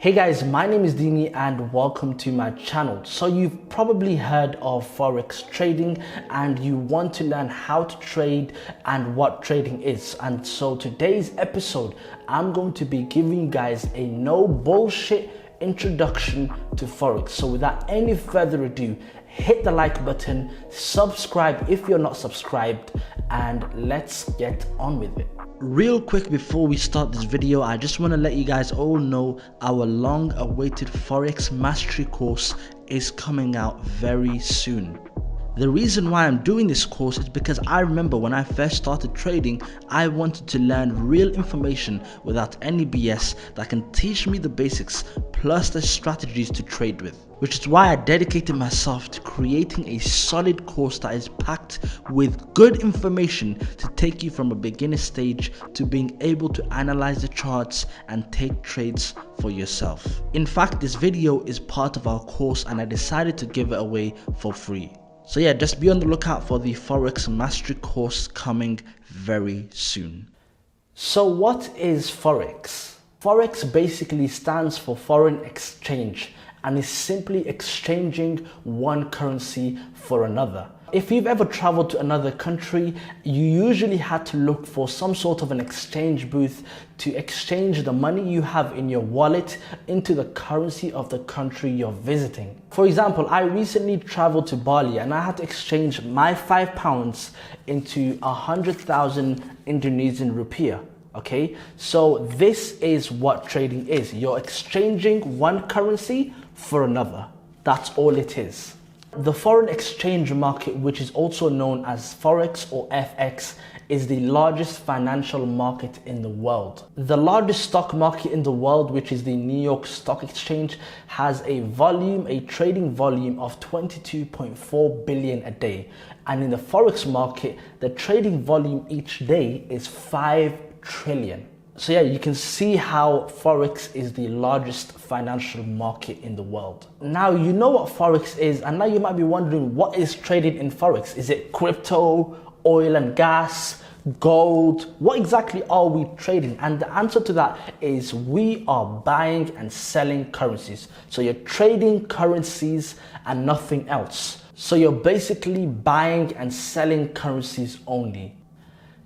Hey guys, my name is Dini and welcome to my channel. So you've probably heard of forex trading and you want to learn how to trade and what trading is. And so today's episode, I'm going to be giving you guys a no bullshit introduction to forex. So without any further ado, hit the like button, subscribe if you're not subscribed, and let's get on with it. Real quick before we start this video, I just want to let you guys all know our long awaited forex mastery course is coming out very soon. The reason why I'm doing this course is because I remember when I first started trading, I wanted to learn real information without any BS that can teach me the basics plus the strategies to trade with. Which is why I dedicated myself to creating a solid course that is packed with good information to take you from a beginner stage to being able to analyze the charts and take trades for yourself. In fact, this video is part of our course and I decided to give it away for free. So yeah, just be on the lookout for the Forex Mastery course coming very soon. So what is Forex? Forex basically stands for foreign exchange and is simply exchanging one currency for another. If you've ever traveled to another country, you usually had to look for some sort of an exchange booth to exchange the money you have in your wallet into the currency of the country you're visiting. For example, I recently traveled to Bali and I had to exchange my £5 into 100,000 Indonesian rupiah. Okay, so this is what trading is. You're exchanging one currency for another. That's all it is. The foreign exchange market, which is also known as Forex or FX, is the largest financial market in the world. The largest stock market in the world, which is the New York Stock Exchange, has a trading volume of 22.4 billion a day. And in the Forex market, the trading volume each day is 5 trillion. So yeah, you can see how Forex is the largest financial market in the world. Now you know what Forex is, and now you might be wondering, what is traded in Forex? Is it crypto, oil and gas, gold? What exactly are we trading? And the answer to that is we are buying and selling currencies. So you're trading currencies and nothing else. So you're basically buying and selling currencies only.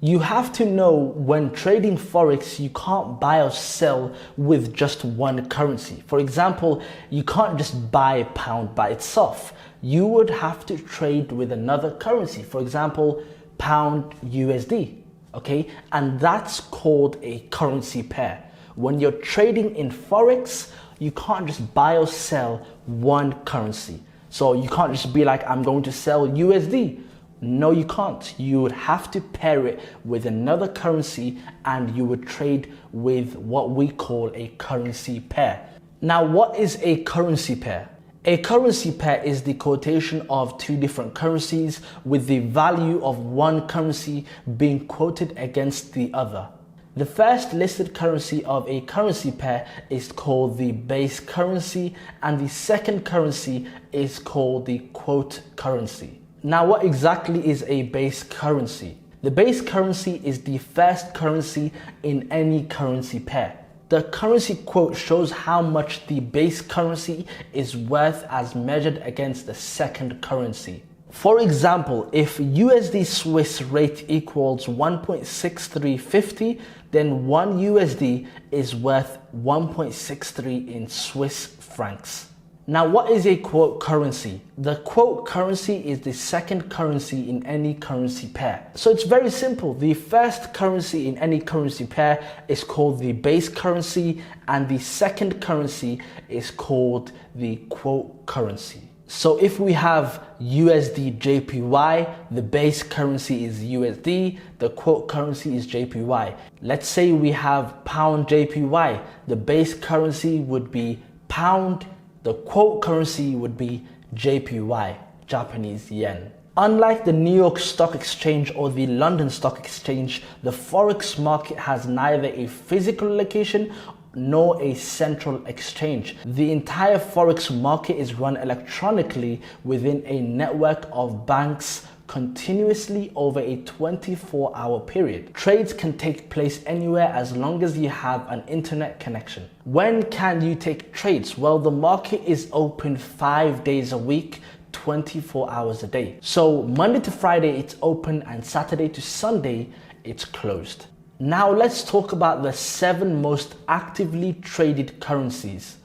You have to know when trading Forex, you can't buy or sell with just one currency. For example, you can't just buy a pound by itself. You would have to trade with another currency. For example, pound USD, okay? And that's called a currency pair. When you're trading in Forex, you can't just buy or sell one currency. So you can't just be like, I'm going to sell USD. No, you can't. You would have to pair it with another currency and you would trade with what we call a currency pair. Now, what is a currency pair? A currency pair is the quotation of two different currencies with the value of one currency being quoted against the other. The first listed currency of a currency pair is called the base currency and the second currency is called the quote currency. Now, what exactly is a base currency? The base currency is the first currency in any currency pair. The currency quote shows how much the base currency is worth as measured against the second currency. For example, if USD Swiss rate equals 1.6350, then 1 USD is worth 1.63 in Swiss francs. Now, what is a quote currency? The quote currency is the second currency in any currency pair. So it's very simple. The first currency in any currency pair is called the base currency and the second currency is called the quote currency. So if we have USD JPY, the base currency is USD, the quote currency is JPY. Let's say we have pound JPY, the base currency would be pound, the quote currency would be JPY, Japanese yen. Unlike the New York Stock Exchange or the London Stock Exchange, the Forex market has neither a physical location nor a central exchange. The entire Forex market is run electronically within a network of banks, continuously over a 24-hour period. Trades can take place anywhere as long as you have an internet connection. When can you take trades? Well, the market is open 5 days a week, 24 hours a day. So Monday to Friday it's open and Saturday to Sunday it's closed. Now let's talk about the 7 most actively traded currencies.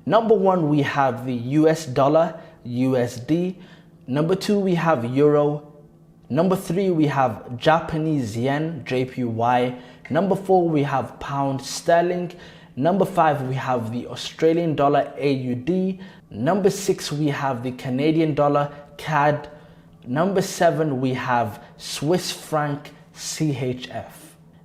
Number 1, we have the US dollar, USD. Number 2, we have euro. Number 3, we have Japanese yen, JPY. Number 4, we have pound sterling. Number 5, we have the Australian dollar, AUD. Number 6, we have the Canadian dollar, CAD. Number 7, we have Swiss franc, CHF.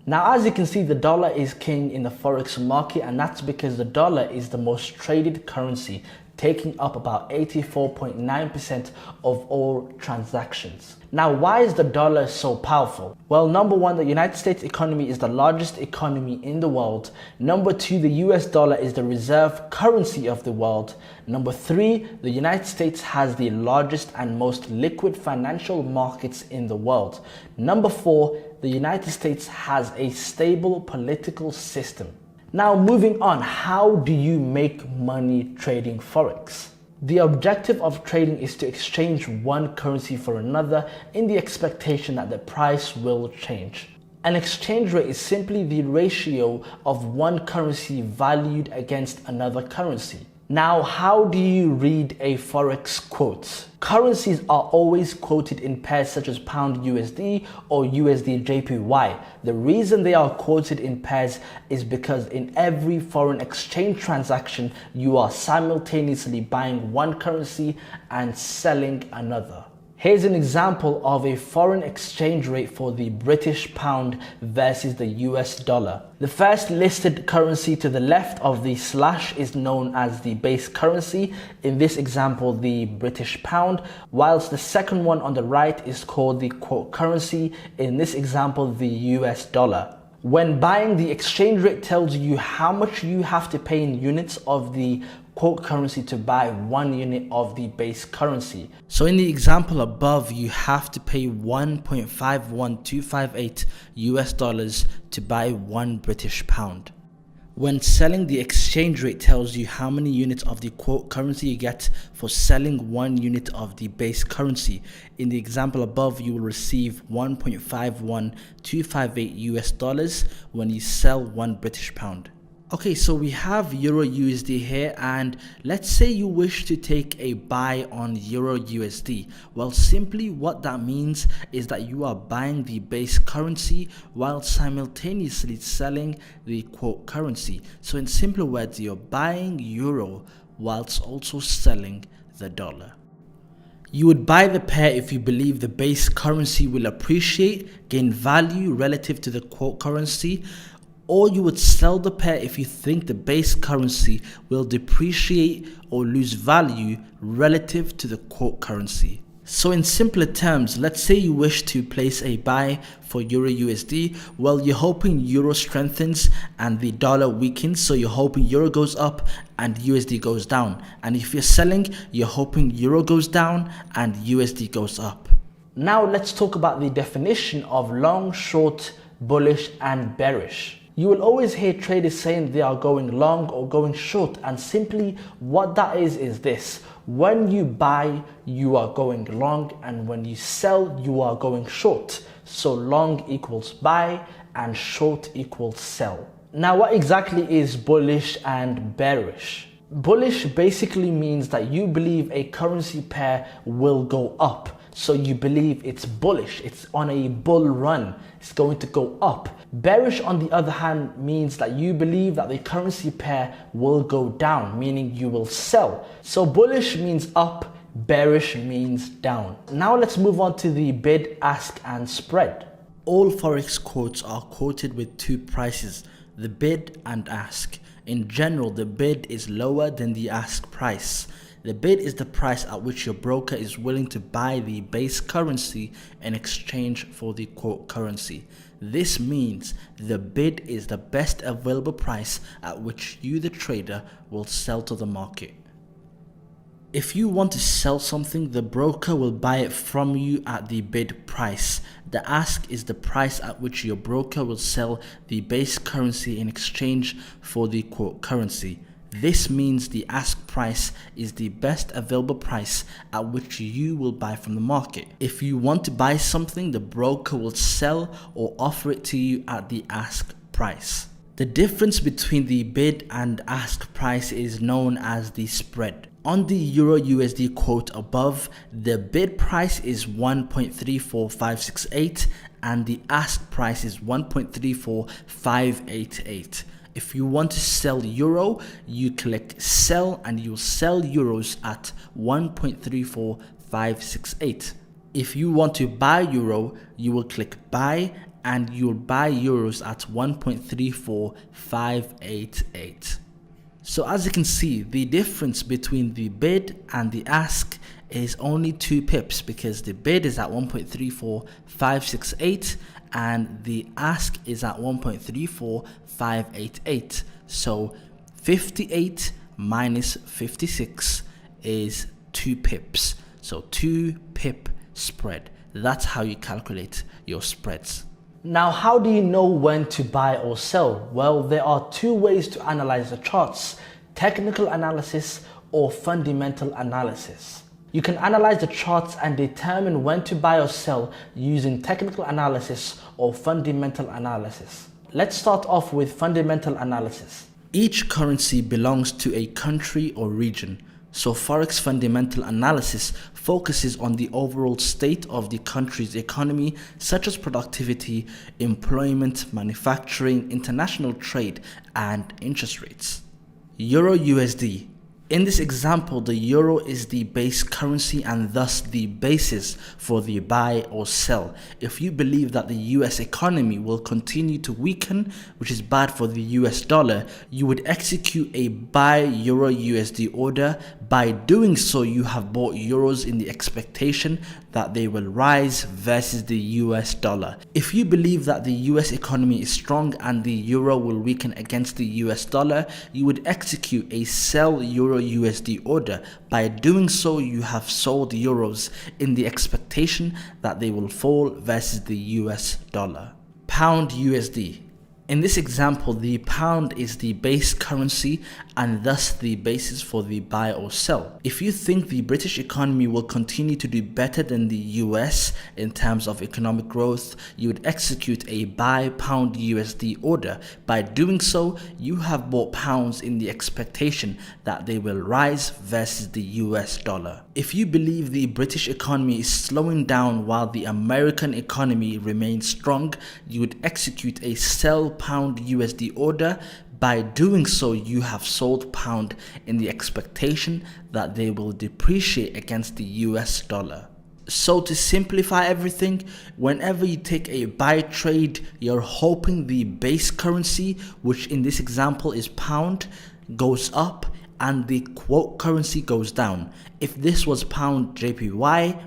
Now, as you can see, the dollar is king in the forex market, and that's because the dollar is the most traded currency, taking up about 84.9% of all transactions. Now, why is the dollar so powerful? Well, number 1, the United States economy is the largest economy in the world. Number 2, the US dollar is the reserve currency of the world. Number 3, the United States has the largest and most liquid financial markets in the world. Number 4, the United States has a stable political system. Now, moving on, how do you make money trading forex? The objective of trading is to exchange one currency for another in the expectation that the price will change. An exchange rate is simply the ratio of one currency valued against another currency. Now, how do you read a forex quote? Currencies are always quoted in pairs such as pound USD or USD JPY. The reason they are quoted in pairs is because in every foreign exchange transaction, you are simultaneously buying one currency and selling another. Here's an example of a foreign exchange rate for the British pound versus the US dollar. The first listed currency to the left of the slash is known as the base currency, in this example the British pound, whilst the second one on the right is called the quote currency, in this example the US dollar. When buying, the exchange rate tells you how much you have to pay in units of the quote currency to buy 1 unit of the base currency. So in the example above, you have to pay 1.51258 US dollars to buy 1 British pound. When selling, the exchange rate tells you how many units of the quote currency you get for selling 1 unit of the base currency. In the example above, you will receive 1.51258 US dollars when you sell 1 British pound. Okay, so we have Euro USD here, and let's say you wish to take a buy on Euro USD. Well, simply what that means is that you are buying the base currency while simultaneously selling the quote currency. So in simpler words, you're buying Euro whilst also selling the dollar. You would buy the pair if you believe the base currency will appreciate, gain value relative to the quote currency, or you would sell the pair if you think the base currency will depreciate or lose value relative to the quote currency. So in simpler terms, let's say you wish to place a buy for Euro USD. Well, you're hoping Euro strengthens and the dollar weakens, so you're hoping Euro goes up and USD goes down. And if you're selling, you're hoping Euro goes down and USD goes up. Now let's talk about the definition of long, short, bullish and bearish. You will always hear traders saying they are going long or going short, and simply what that is this: when you buy, you are going long, and when you sell, you are going short. So long equals buy and short equals sell. Now, what exactly is bullish and bearish? Bullish basically means that you believe a currency pair will go up. So you believe it's bullish, it's on a bull run, it's going to go up. Bearish, on the other hand, means that you believe that the currency pair will go down, meaning you will sell. So bullish means up, bearish means down. Now let's move on to the bid, ask and spread. All forex quotes are quoted with two prices, the bid and ask. In general, the bid is lower than the ask price. The bid is the price at which your broker is willing to buy the base currency in exchange for the quote currency. This means the bid is the best available price at which you, the trader, will sell to the market. If you want to sell something, the broker will buy it from you at the bid price. The ask is the price at which your broker will sell the base currency in exchange for the quote currency. This means the ask price is the best available price at which you will buy from the market. If you want to buy something, the broker will sell or offer it to you at the ask price. The difference between the bid and ask price is known as the spread. On the Euro USD quote above, the bid price is 1.34568 and the ask price is 1.34588. If you want to sell euro, you click sell and you'll sell euros at 1.34568. If you want to buy euro, you will click buy and you'll buy euros at 1.34588. So as you can see, the difference between the bid and the ask is only 2 pips because the bid is at 1.34568 and the ask is at 1.34588. So 58 minus 56 is 2 pips. So 2 pip spread. That's how you calculate your spreads. Now, how do you know when to buy or sell? Well, there are 2 ways to analyze the charts: technical analysis or fundamental analysis. You can analyze the charts and determine when to buy or sell using technical analysis or fundamental analysis. Let's start off with fundamental analysis. Each currency belongs to a country or region. So forex fundamental analysis focuses on the overall state of the country's economy, such as productivity, employment, manufacturing, international trade, and interest rates. Euro USD. In this example, the euro is the base currency and thus the basis for the buy or sell. If you believe that the US economy will continue to weaken, which is bad for the US dollar, you would execute a buy euro USD order. By doing so, you have bought euros in the expectation that they will rise versus the US dollar. If you believe that the US economy is strong and the euro will weaken against the US dollar, you would execute a sell euro USD order. By doing so, you have sold euros in the expectation that they will fall versus the US dollar. Pound USD. In this example, the pound is the base currency and thus the basis for the buy or sell. If you think the British economy will continue to do better than the US in terms of economic growth, you would execute a buy pound USD order. By doing so, you have bought pounds in the expectation that they will rise versus the US dollar. If you believe the British economy is slowing down while the American economy remains strong, you would execute a sell pound USD order. By doing so, you have sold pound in the expectation that they will depreciate against the US dollar. So to simplify everything, whenever you take a buy trade, you're hoping the base currency, which in this example is pound, goes up and the quote currency goes down. If this was pound JPY,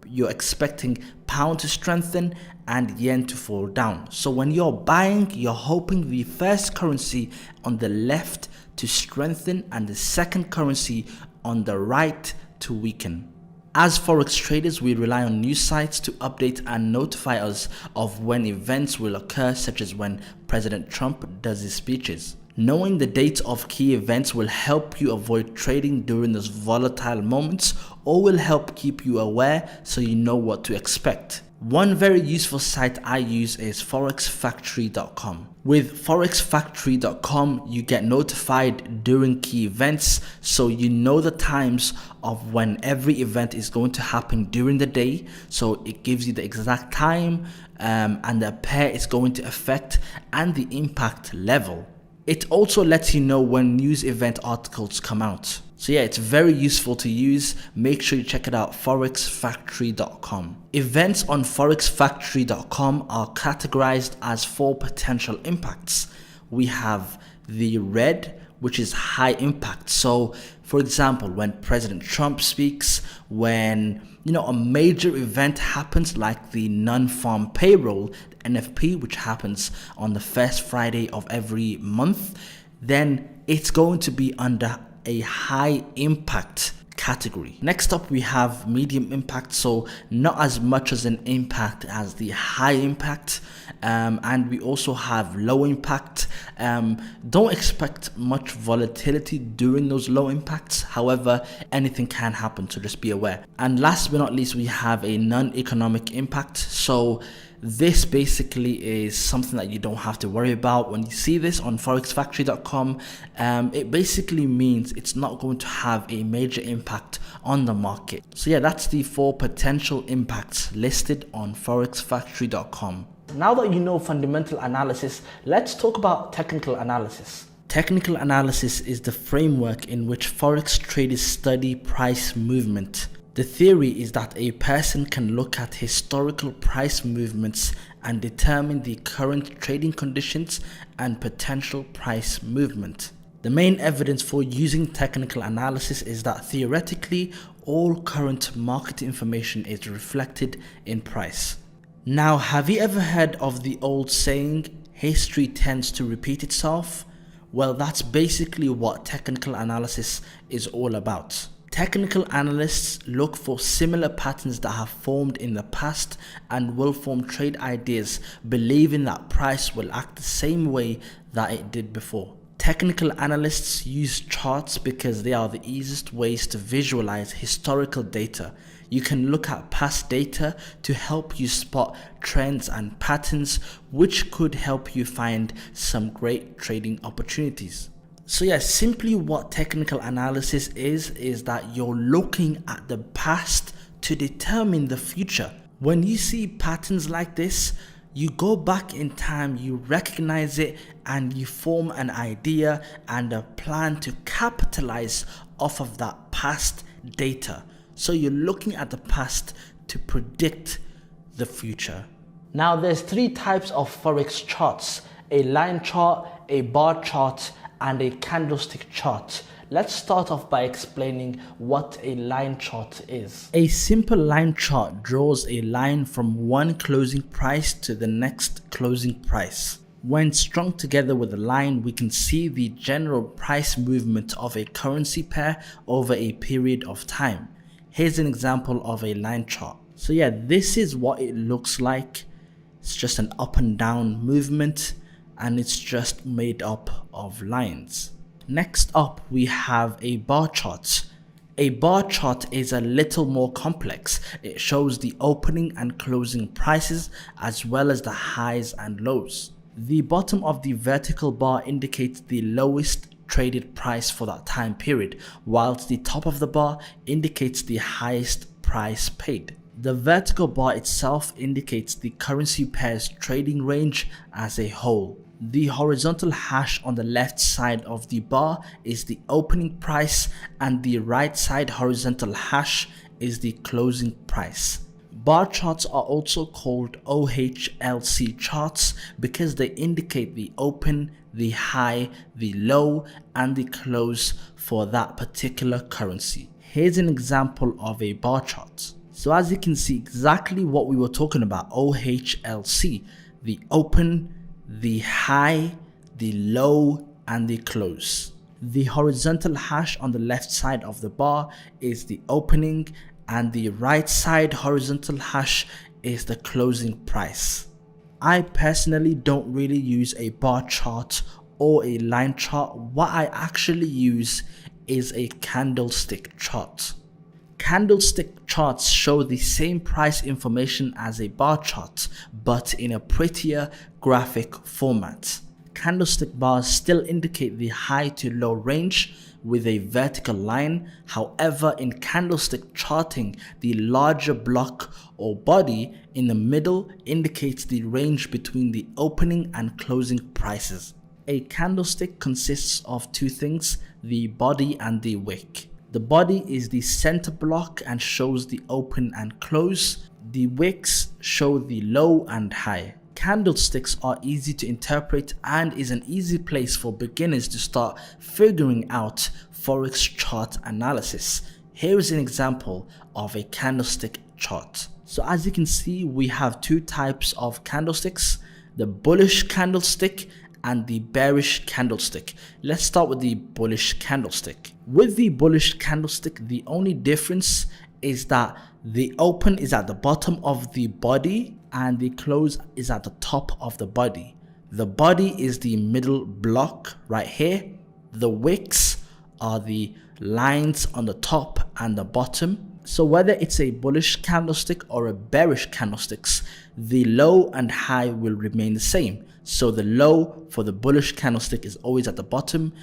you're expecting pound to strengthen and yen to fall down. So when you're buying, you're hoping the first currency on the left to strengthen and the second currency on the right to weaken. As forex traders, we rely on news sites to update and notify us of when events will occur, such as when President Trump does his speeches. Knowing the dates of key events will help you avoid trading during those volatile moments, or will help keep you aware so you know what to expect. One very useful site I use is forexfactory.com. With forexfactory.com, you get notified during key events, so you know the times of when every event is going to happen during the day. So it gives you the exact time and the pair it's going to affect and the impact level. It also lets you know when news event articles come out. So yeah, it's very useful to use. Make sure you check it out, forexfactory.com. Events on forexfactory.com are categorized as 4 potential impacts. We have the red, which is high impact. So for example, when President Trump speaks, when a major event happens like the non-farm payroll, NFP, which happens on the first Friday of every month, then it's going to be under a high impact category. Next up, we have medium impact, so not as much as an impact as the high impact. And we also have low impact. Don't expect much volatility during those low impacts. However, anything can happen, so just be aware. And last but not least, we have a non-economic impact. So this basically is something that you don't have to worry about. When you see this on forexfactory.com, it basically means it's not going to have a major impact on the market. So yeah, that's the 4 potential impacts listed on forexfactory.com. Now that you know fundamental analysis, let's talk about technical analysis. Technical analysis is the framework in which forex traders study price movement. The theory is that a person can look at historical price movements and determine the current trading conditions and potential price movement. The main evidence for using technical analysis is that theoretically, all current market information is reflected in price. Now, have you ever heard of the old saying, history tends to repeat itself? Well, that's basically what technical analysis is all about. Technical analysts look for similar patterns that have formed in the past and will form trade ideas, believing that price will act the same way that it did before. Technical analysts use charts because they are the easiest ways to visualize historical data. You can look at past data to help you spot trends and patterns, which could help you find some great trading opportunities. So yeah, simply what technical analysis is that you're looking at the past to determine the future. When you see patterns like this, you go back in time, you recognize it, and you form an idea and a plan to capitalize off of that past data. So you're looking at the past to predict the future. Now there's 3 types of forex charts: a line chart, a bar chart, and a candlestick chart. Let's start off by explaining what a line chart is. A simple line chart draws a line from one closing price to the next closing price. When strung together with a line, we can see the general price movement of a currency pair over a period of time. Here's an example of a line chart. So yeah, this is what it looks like. It's just an up and down movement, and it's just made up of lines. Next up, we have a bar chart. A bar chart is a little more complex. It shows the opening and closing prices as well as the highs and lows. The bottom of the vertical bar indicates the lowest traded price for that time period, whilst the top of the bar indicates the highest price paid. The vertical bar itself indicates the currency pair's trading range as a whole. The horizontal hash on the left side of the bar is the opening price, and the right side horizontal hash is the closing price. Bar charts are also called OHLC charts because they indicate the open, the high, the low, and the close for that particular currency. Here's an example of a bar chart. So as you can see, exactly what we were talking about, OHLC, the open, the high, the low, and the close. The horizontal hash on the left side of the bar is the opening, and the right side horizontal hash is the closing price. I personally don't really use a bar chart or a line chart. What I actually use is a candlestick chart. Candlestick charts show the same price information as a bar chart, but in a prettier graphic format. Candlestick bars still indicate the high to low range with a vertical line. However, in candlestick charting, the larger block or body in the middle indicates the range between the opening and closing prices. A candlestick consists of 2 things, the body and the wick. The body is the center block and shows the open and close. The wicks show the low and high. Candlesticks are easy to interpret and is an easy place for beginners to start figuring out forex chart analysis. Here is an example of a candlestick chart. So as you can see, we have 2 types of candlesticks, the bullish candlestick and the bearish candlestick. Let's start with the bullish candlestick. With the bullish candlestick, the only difference is that the open is at the bottom of the body and the close is at the top of the body. The body is the middle block right here. The wicks are the lines on the top and the bottom. So whether it's a bullish candlestick or a bearish candlesticks, the low and high will remain the same. So the low for the bullish candlestick is always at the bottom,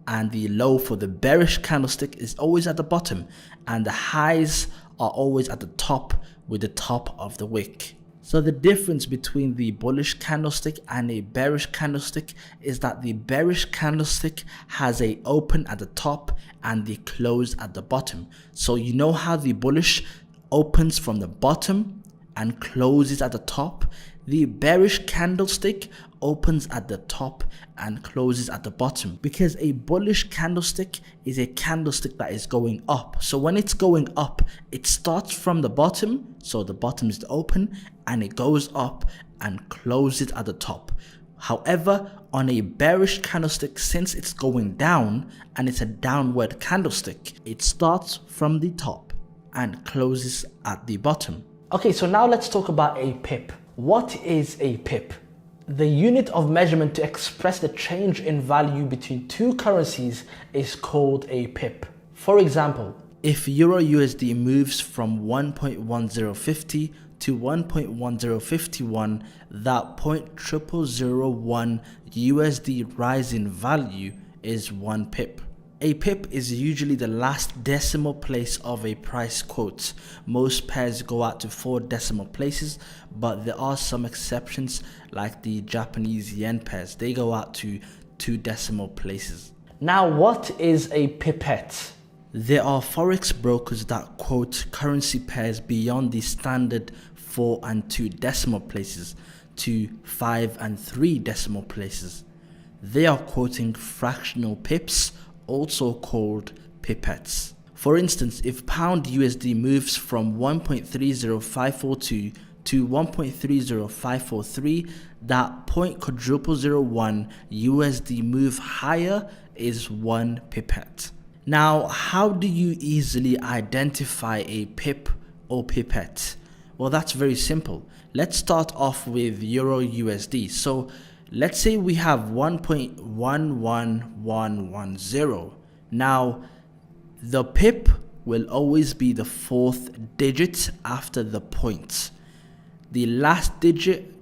and the low for the bearish candlestick is always at the bottom, and the highs are always at the top with the top of the wick. So the difference between the bullish candlestick and a bearish candlestick is that the bearish candlestick has a open at the top and the close at the bottom. So you know how the bullish opens from the bottom and closes at the top? The bearish candlestick opens at the top and closes at the bottom, because a bullish candlestick is a candlestick that is going up. So when it's going up, it starts from the bottom, so the bottom is the open, and it goes up and closes at the top. However, on a bearish candlestick, since it's going down and it's a downward candlestick, it starts from the top and closes at the bottom. Okay, so now let's talk about a pip. What is a pip? The unit of measurement to express the change in value between two currencies is called a pip. For example, if Euro USD moves from 1.1050 to 1.1051, that 0.0001 USD rise in value is 1 pip. A pip is usually the last decimal place of a price quote. Most pairs go out to 4 decimal places, but there are some exceptions like the Japanese yen pairs. They go out to 2 decimal places. Now, what is a pipette? There are forex brokers that quote currency pairs beyond the standard 4 and 2 decimal places to 5 and 3 decimal places. They are quoting fractional pips, also called pipettes. For instance, if pound USD moves from 1.30542 to 1.30543, that 0.0001 USD move higher is 1 pipette. Now, how do you easily identify a pip or pipette? Well, that's very simple. Let's start off with Euro USD. So let's say we have 1.11110. Now, the pip will always be the 4th digit after the point. The last digit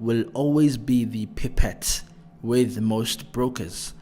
will always be the pipette with most brokers.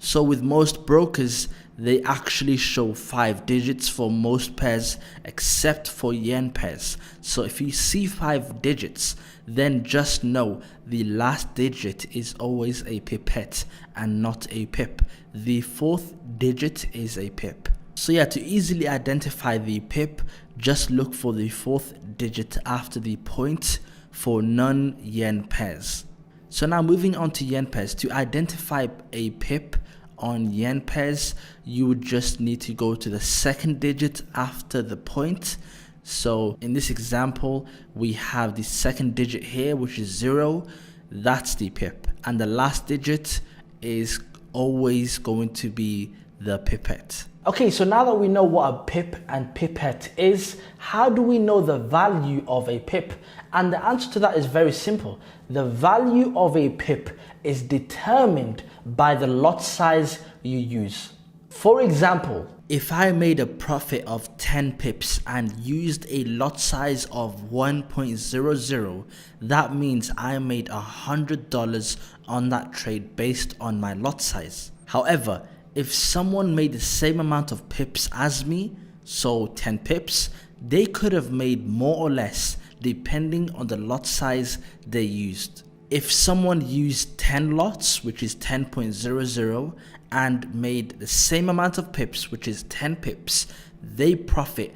So with most brokers, they actually show 5 digits for most pairs except for yen pairs. So if you see 5 digits, then just know the last digit is always a pipette and not a pip. The 4th digit is a pip. So yeah, to easily identify the pip, just look for the 4th digit after the point for non-yen pairs. So now moving on to yen pairs. To identify a pip on yen pairs, you would just need to go to the 2nd digit after the point. So in this example, we have the 2nd digit here, which is 0. That's the pip. And the last digit is always going to be the pipette. Okay, so now that we know what a pip and pipette is, how do we know the value of a pip? And the answer to that is very simple. The value of a pip is determined by the lot size you use. For example, if I made a profit of 10 pips and used a lot size of 1.00, that means I made $100 on that trade based on my lot size. However, if someone made the same amount of pips as me, so 10 pips, they could have made more or less depending on the lot size they used. If someone used 10 lots, which is 10.00, and made the same amount of pips, which is 10 pips, they profit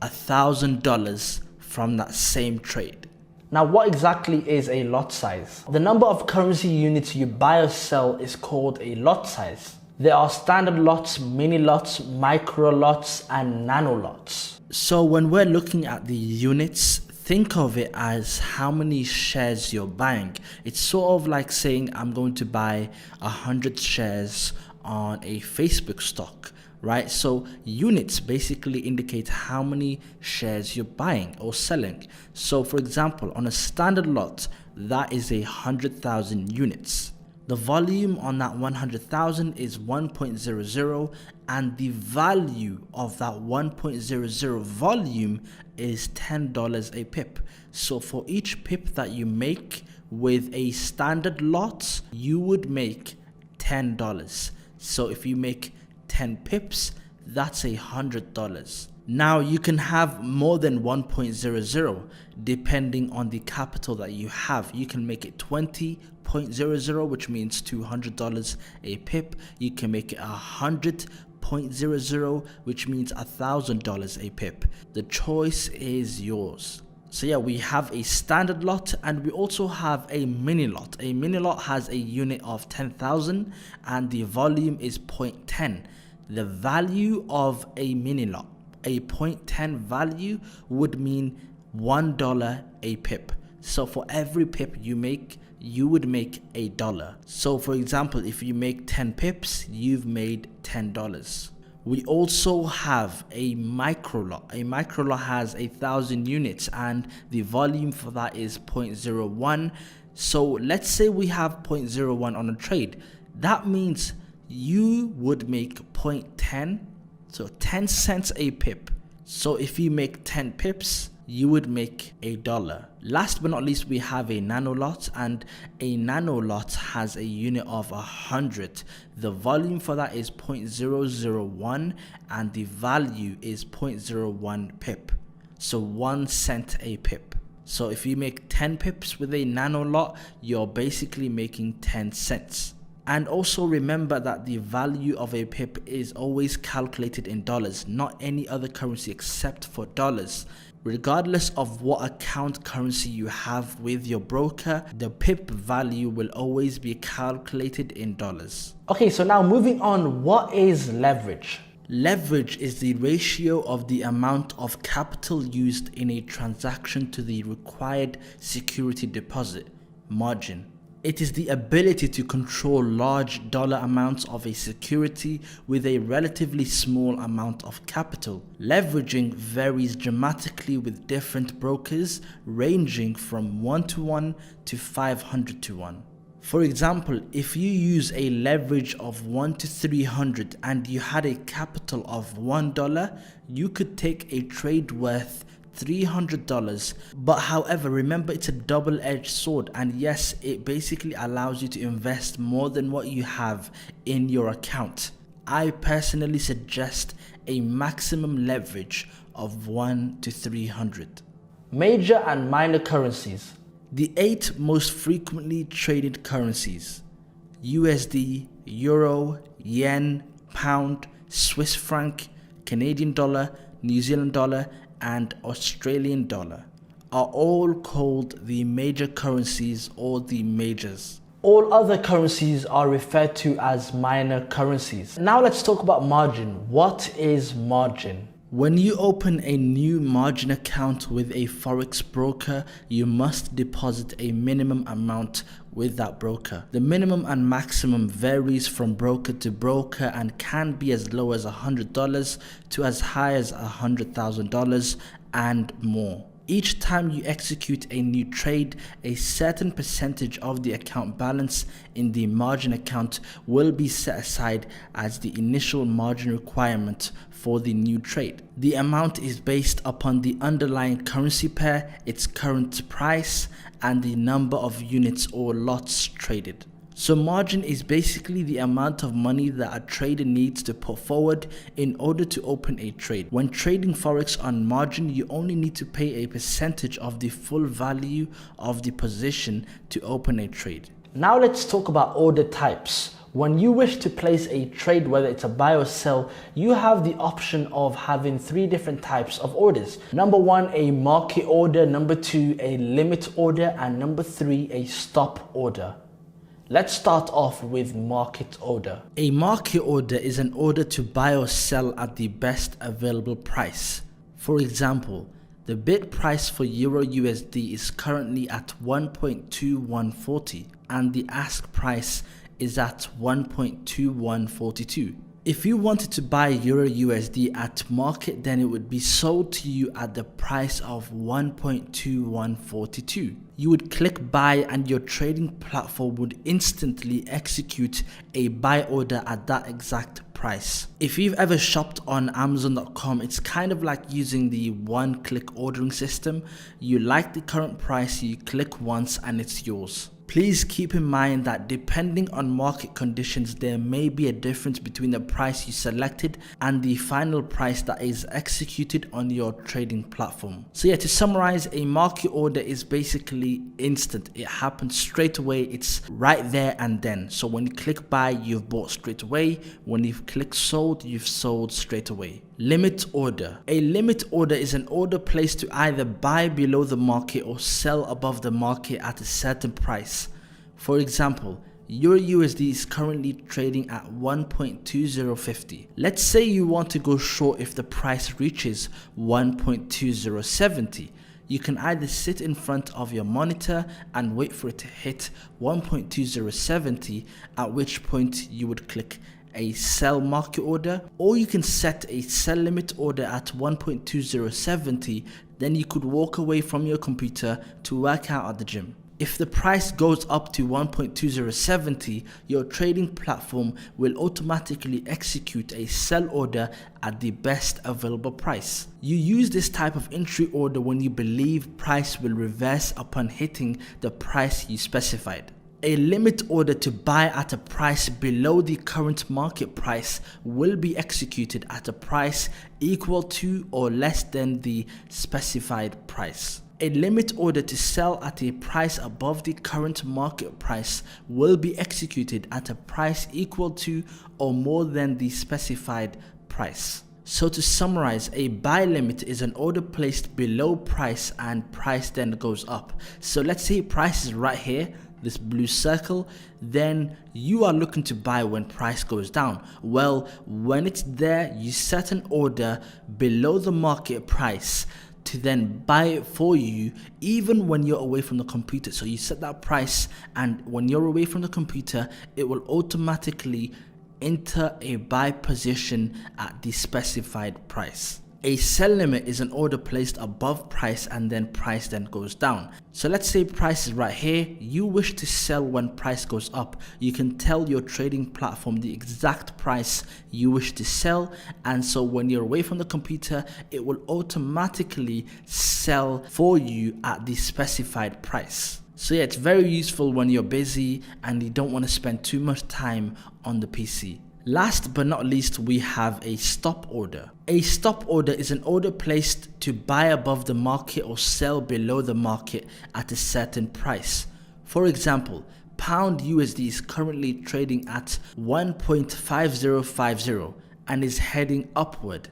$1,000 from that same trade. Now, what exactly is a lot size? The number of currency units you buy or sell is called a lot size. There are standard lots, mini lots, micro lots, and nano lots. So when we're looking at the units, Think of it as how many shares you're buying. It's sort of like saying I'm going to buy 100 shares on a Facebook stock, right? So units basically indicate how many shares you're buying or selling. So for example, on a standard lot, that is 100,000 units. The volume on that 100,000 is 1.00, and the value of that 1.00 volume is $10 a pip. So for each pip that you make with a standard lot, you would make $10. So if you make 10 pips, that's $100. Now you can have more than 1.00 depending on the capital that you have. You can make it 20.00, which means $200 a pip. You can make it 100.00, which means $1,000 a pip. The choice is yours. So yeah, we have a standard lot and we also have a mini lot. A mini lot has a unit of 10,000 and the volume is 0.10. The value of a mini lot, a 0.10 value, would mean $1 a pip. So for every pip you make, you would make $1. So for example, if you make 10 pips, you've made $10. We also have a micro lot. A micro lot has 1,000 units and the volume for that is 0.01. So let's say we have 0.01 on a trade. That means you would make 0.10, so 10 cents a pip. So if you make 10 pips, you would make $1. Last but not least, we have a nano lot, and a nano lot has a unit of 100. The volume for that is 0.001 and the value is 0.01 pip. So 1 cent a pip. So if you make 10 pips with a nano lot, you're basically making 10 cents. And also remember that the value of a pip is always calculated in dollars, not any other currency except for dollars. Regardless of what account currency you have with your broker, the pip value will always be calculated in dollars. Okay, so now moving on, what is leverage? Leverage is the ratio of the amount of capital used in a transaction to the required security deposit margin. It is the ability to control large dollar amounts of a security with a relatively small amount of capital. Leveraging varies dramatically with different brokers, ranging from 1-to-1 to 500-to-1. For example, if you use a leverage of 1-to-300 and you had a capital of $1, you could take a trade worth $300. But however, remember, it's a double-edged sword, and yes, it basically allows you to invest more than what you have in your account. I personally suggest a maximum leverage of 1-to-300. Major and minor currencies. The 8 most frequently traded currencies: USD, Euro, Yen, Pound, Swiss franc, Canadian dollar, New Zealand dollar, and Australian dollar are all called the major currencies or the majors. All other currencies are referred to as minor currencies. Now let's talk about margin. What is margin? When you open a new margin account with a forex broker, you must deposit a minimum amount with that broker. The minimum and maximum varies from broker to broker and can be as low as $100 to as high as $100,000 and more. Each time you execute a new trade, a certain percentage of the account balance in the margin account will be set aside as the initial margin requirement for the new trade. The amount is based upon the underlying currency pair, its current price, and the number of units or lots traded. So margin is basically the amount of money that a trader needs to put forward in order to open a trade. When trading forex on margin, you only need to pay a percentage of the full value of the position to open a trade. Now let's talk about order types. When you wish to place a trade, whether it's a buy or sell, you have the option of having 3 different types of orders. Number 1, a market order. Number 2, a limit order. And number 3, a stop order. Let's start off with market order. A market order is an order to buy or sell at the best available price. For example, The bid price for Euro USD is currently at 1.2140 and the ask price is at 1.2142. If you wanted to buy Euro USD at market, then it would be sold to you at the price of 1.2142. You would click buy and your trading platform would instantly execute a buy order at that exact price. If you've ever shopped on Amazon.com, it's kind of like using the one-click ordering system. You like the current price, you click once and it's yours. Please keep in mind that depending on market conditions, there may be a difference between the price you selected and the final price that is executed on your trading platform. So yeah, to summarize, a market order is basically instant. It happens straight away. It's right there and then. So when you click buy, you've bought straight away. When you click sold, you've sold straight away. Limit order. A limit order is an order placed to either buy below the market or sell above the market at a certain price. For example, Euro USD is currently trading at 1.2050. Let's say you want to go short if the price reaches 1.2070. You can either sit in front of your monitor and wait for it to hit 1.2070, at which point you would click a sell market order, or you can set a sell limit order at 1.2070. Then you could walk away from your computer to work out at the gym. If the price goes up to 1.2070, your trading platform will automatically execute a sell order at the best available price. You use this type of entry order when you believe price will reverse upon hitting the price you specified. A limit order to buy at a price below the current market price will be executed at a price equal to or less than the specified price. A limit order to sell at a price above the current market price will be executed at a price equal to or more than the specified price. So to summarize, a buy limit is an order placed below price and price then goes up. So let's say price is right here, this blue circle, then you are looking to buy when price goes down. Well, when it's there, you set an order below the market price to then buy it for you even when you're away from the computer. So you set that price, and when you're away from the computer, it will automatically enter a buy position at the specified price. A sell limit is an order placed above price and then price then goes down. So let's say price is right here, you wish to sell when price goes up. You can tell your trading platform the exact price you wish to sell, and so when you're away from the computer, it will automatically sell for you at the specified price. So yeah, it's very useful when you're busy and you don't want to spend too much time on the PC. Last but not least, we have a stop order. A stop order is an order placed to buy above the market or sell below the market at a certain price. For example, pound USD is currently trading at 1.5050 and is heading upward.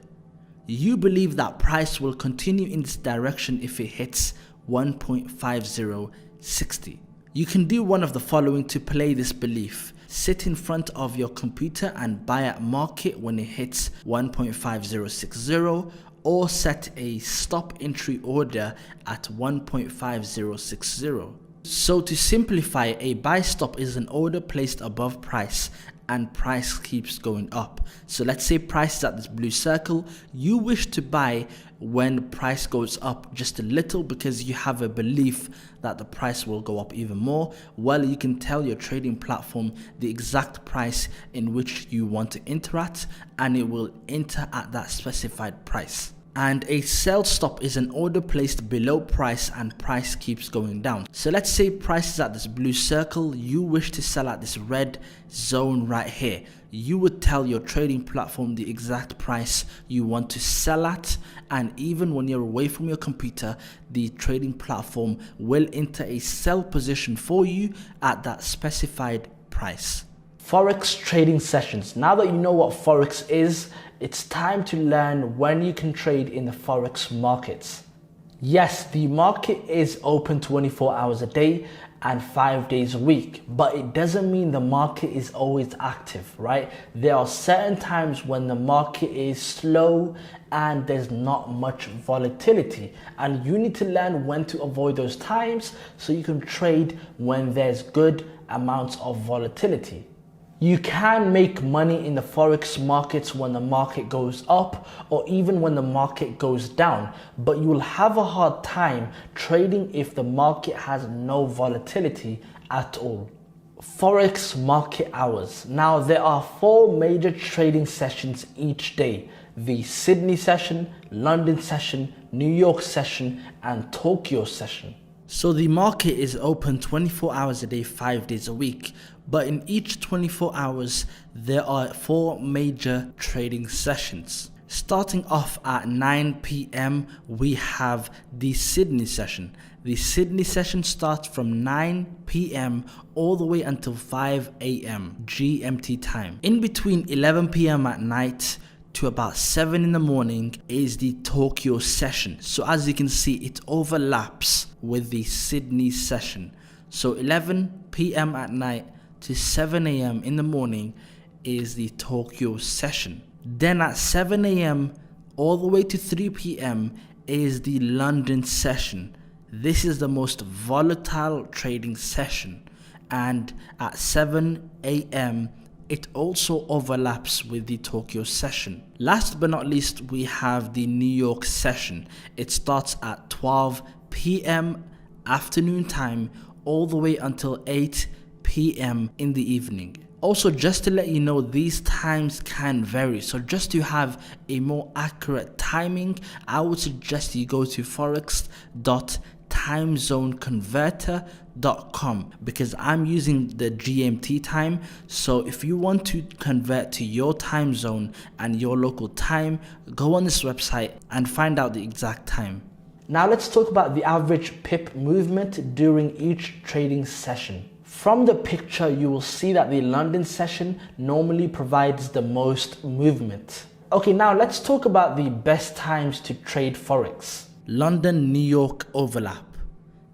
You believe that price will continue in this direction if it hits 1.5060. You can do one of the following to play this belief. Sit in front of your computer and buy at market when it hits 1.5060, or set a stop entry order at 1.5060. So to simplify, a buy stop is an order placed above price and price keeps going up. So let's say price is at this blue circle, you wish to buy when price goes up just a little because you have a belief that the price will go up even more. Well, you can tell your trading platform the exact price in which you want to enter at, and it will enter at that specified price. And a sell stop is an order placed below price and price keeps going down. So let's say price is at this blue circle, you wish to sell at this red zone right here. You would tell your trading platform the exact price you want to sell at, and even when you're away from your computer, the trading platform will enter a sell position for you at that specified price. Forex trading sessions. Now that you know what Forex is, it's time to learn when you can trade in the Forex markets. Yes, the market is open 24 hours a day, and 5 days a week, but it doesn't mean the market is always active, right? There are certain times when the market is slow and there's not much volatility, and you need to learn when to avoid those times so you can trade when there's good amounts of volatility. You can make money in the forex markets when the market goes up or even when the market goes down, but you will have a hard time trading if the market has no volatility at all. Forex market hours. Now there are 4 major trading sessions each day: the Sydney session, London session, New York session, and Tokyo session. So the market is open 24 hours a day, 5 days a week. But in each 24 hours, there are 4 major trading sessions. Starting off at 9 p.m, we have the Sydney session. The Sydney session starts from 9 p.m. all the way until 5 a.m. GMT time. In between 11 p.m. at night to about 7 in the morning is the Tokyo session. So as you can see, it overlaps with the Sydney session. So 11 p.m. at night to 7 a.m. in the morning is the Tokyo session. Then at 7 a.m. all the way to 3 p.m. is the London session. This is the most volatile trading session, and at 7 a.m. it also overlaps with the Tokyo session. Last but not least, we have the New York session. It starts at 12 p.m. afternoon time all the way until 8 p.m. in the evening. Also, just to let you know, these times can vary. So just to have a more accurate timing, I would suggest you go to forex.timezoneconverter.com because I'm using the GMT time. So if you want to convert to your time zone and your local time, go on this website and find out the exact time. Now let's talk about the average pip movement during each trading session. From the picture, you will see that the London session normally provides the most movement. Okay, now let's talk about the best times to trade Forex. London, New York overlap.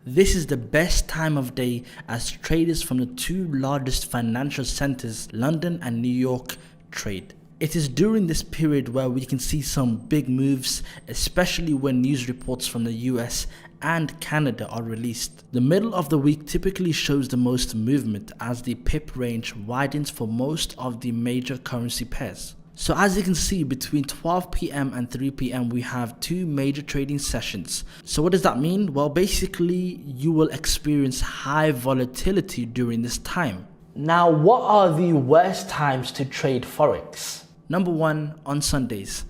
This is the best time of day as traders from the 2 largest financial centers, London and New York, trade. It is during this period where we can see some big moves, especially when news reports from the US and Canada are released. The middle of the week typically shows the most movement as the pip range widens for most of the major currency pairs. So as you can see, between 12 p.m. and 3 p.m. we have 2 major trading sessions. So what does that mean? Well, basically you will experience high volatility during this time. Now, what are the worst times to trade Forex? Number 1, on Sundays.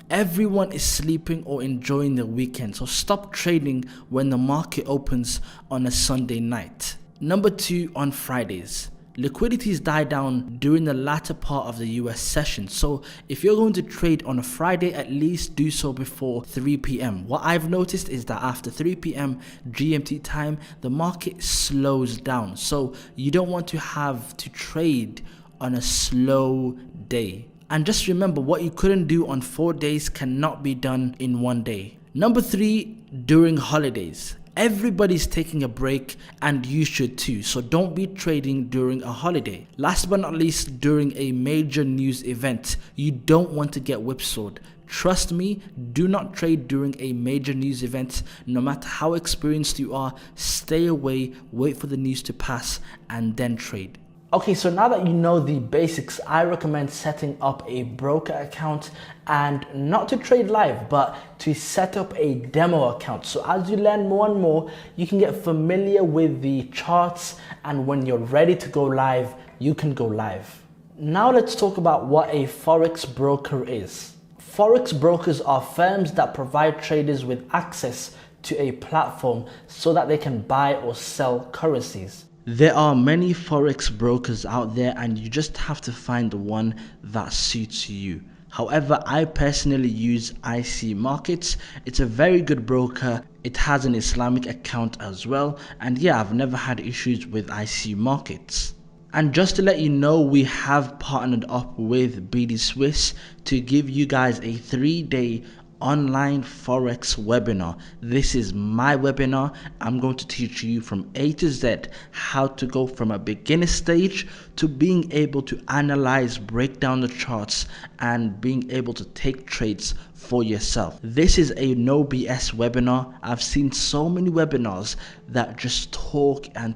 Everyone is sleeping or enjoying the weekend, so stop trading when the market opens on a Sunday night. Number 2, on Fridays. Liquidities die down during the latter part of the US session, so if you're going to trade on a Friday, at least do so before 3 p.m. What I've noticed is that after 3 p.m. GMT time, the market slows down, so you don't want to have to trade on a slow day. And just remember, what you couldn't do on 4 days cannot be done in 1 day. Number 3, during holidays. Everybody's taking a break and you should too, so don't be trading during a holiday. Last but not least, during a major news event, you don't want to get whipsawed. Trust me, do not trade during a major news event. No matter how experienced you are, stay away, wait for the news to pass, and then trade. Okay, so now that you know the basics, I recommend setting up a broker account, and not to trade live, but to set up a demo account. So as you learn more and more, you can get familiar with the charts, and when you're ready to go live, you can go live. Now let's talk about what a Forex broker is. Forex brokers are firms that provide traders with access to a platform so that they can buy or sell currencies. There are many Forex brokers out there and you just have to find the one that suits you. However, I personally use IC Markets. It's a very good broker. It has an Islamic account as well. And yeah, I've never had issues with IC Markets. And just to let you know, we have partnered up with BD Swiss to give you guys a 3-day online forex webinar. This is my webinar. I'm going to teach you from A to Z how to go from a beginner stage to being able to analyze, break down the charts, and being able to take trades for yourself. This is a no BS webinar. I've seen so many webinars that just talk and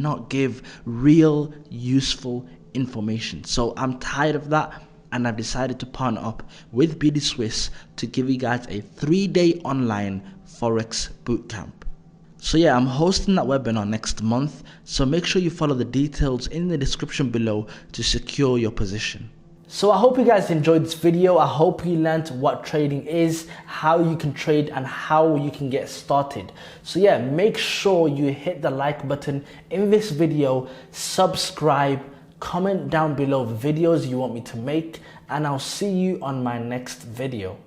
not give real useful information. So I'm tired of that, and I've decided to partner up with BD Swiss to give you guys a 3-day online forex bootcamp. So yeah, I'm hosting that webinar next month, so make sure you follow the details in the description below to secure your position. So I hope you guys enjoyed this video. I hope you learned what trading is, how you can trade, and how you can get started. So yeah, make sure you hit the like button in this video, subscribe, comment down below the videos you want me to make, and I'll see you on my next video.